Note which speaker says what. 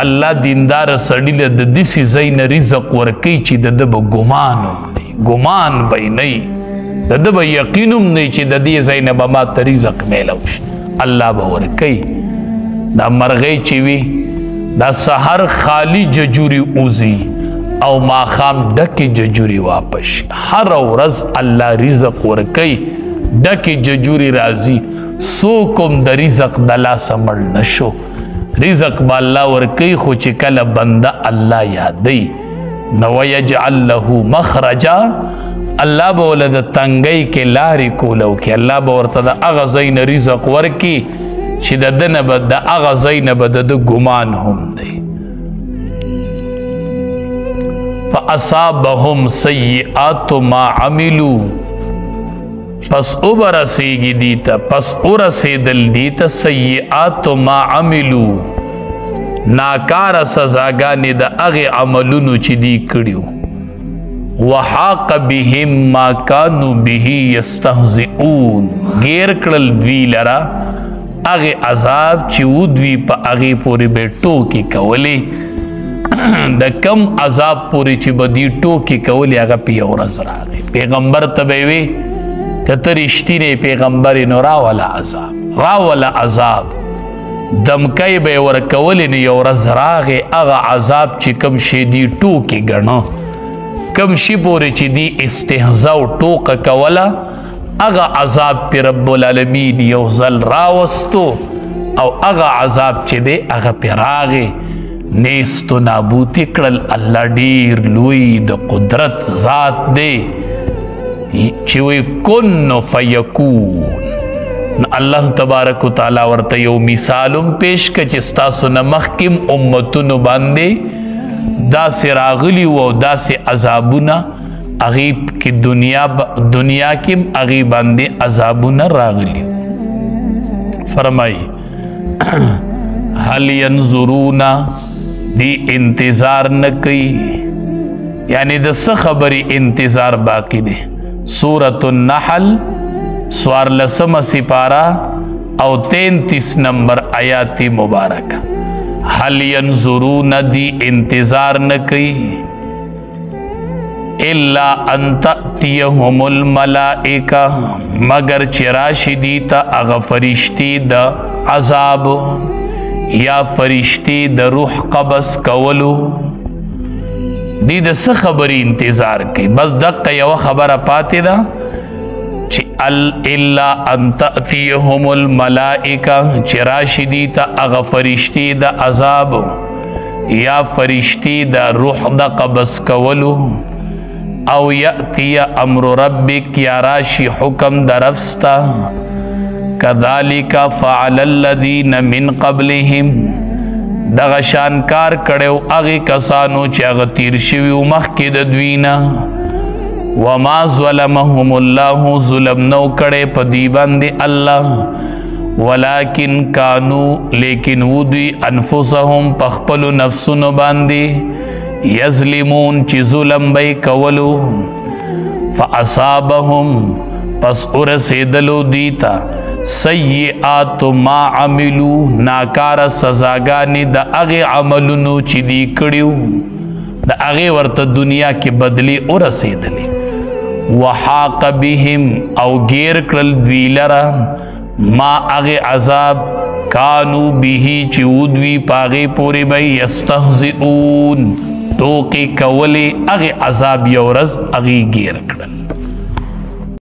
Speaker 1: الله دیندار سړی له د داسې ځای نه رزق ورکوي چې د ده به ګمان به یې نه وي، د ده به یقین هم نه وي چې د دې ځای نه به ما ته رزق میلو شي. الله به ورکوي. دا مرغۍ چې وي دا سحر خالی ججوري اوزي او ماښام ډکې ججوري واپس. هر ورځ الله رزق ورکوي، ډکې ججوري راځي. څوک هم د رزق د لاسه مړ نه شو. رزق به الله ورکوي، خو چې کله بنده الله یادوي نو ویجعل له مخرجا، الله به ورله د تنګۍ کې لارې کولو کې، الله به ورته د هغه ځای نه رزق ورکي چې د ده نه به د هغه ځای نه به د ده ګمان هم دی. فاصابهم سیئات ما عملوا، پس اوبرسیږي دیتا، پس ورسېدل دیتا سیئات ما عملوا، ناکاره سزاګانې د هغې عملونو چې دی کړي. وحاق بهم ما كانوا به یستهزئون، غیر کړل دوی لره هغې عذاب چې و دوی په هغې پورې به ټوکې کولې. د کم عذاب پورې چې به دوی ټوکې کولې هغه په یو ورځ راغی. پیغمبر ته به یې وې که ته رښتینی پیغمبر یې نو راوله عذاب دمکۍ به یې ورکولې نو یو ورځ راغې هغه عذاب چې کم شی دی ټوکې ګڼه، کم شي پورې چې دی استهزا او ټوکه کوله، هغه عذاب پې رب العالمین یو ځل راوستو او هغه عذاب چې دی هغه پې راغې نیست و نابود یې کړل. الله ډېر لوی د قدرت ذات دی چې وی کن فیکون. الله تبارک و تعالی ورته یو مثالم پیش کړ چې ستاسو نه مخکې امتونو باندې داسې راغلي وو او داسې عذابونه هغې کې دنیا کې هغې باندې عذابونه راغلي وو. فرمایي هل ینظرون، دی انتظار نه کوي، یعنی د څه خبرې انتظار باقی دی. سورة النحل 14 سپارہ او 33 نمبر آیات مبارکہ. هل ینظرون، دی انتظار نہ کئی، الا ان تأتیہم الملائکہ، مگر چراشی دیتا اغا فرشتی دا عذاب یا فرشتی دا روح قبض کولو. دی د څه خبرې انتظار کوي؟ بس دقه یوه خبره پاتې ده چې الا ان تأتیهم الملائکه، چې راشي دي ته هغه فرشتې د عذاب یا فرشتې د روح د قبض کولو، او یأتی امر ربک، یا راشي حکم د رب ستا. کذالک فعل الذین من قبلهم، دغه شانکار کړو هغې کسانو چې هغه تیر شوي و مخکې د دوی نه. وما ظلمهم الله، ظلم نو کړی په دوی باندې الله، ولکن کانو، لیکن و دوی انفسهم په خپلو نفسونو باندې یظلمون، چې ظلم به یې کولو. فاصابهم، پس ورسېدلو دوی ته سیئات ما عملو، ناکاره سزاګانې د هغې عملونو چې دی کړي د هغې ورته دنیا کې بدلې ورسېدلې. وحاق بهم، او ګیر کړل دوی لره ما هغې عذاب کانو به، چې و دوی په هغې پورې به یستهزئون، ټوکې کولې، هغې عذاب یو ورځ هغې ګیر کړل.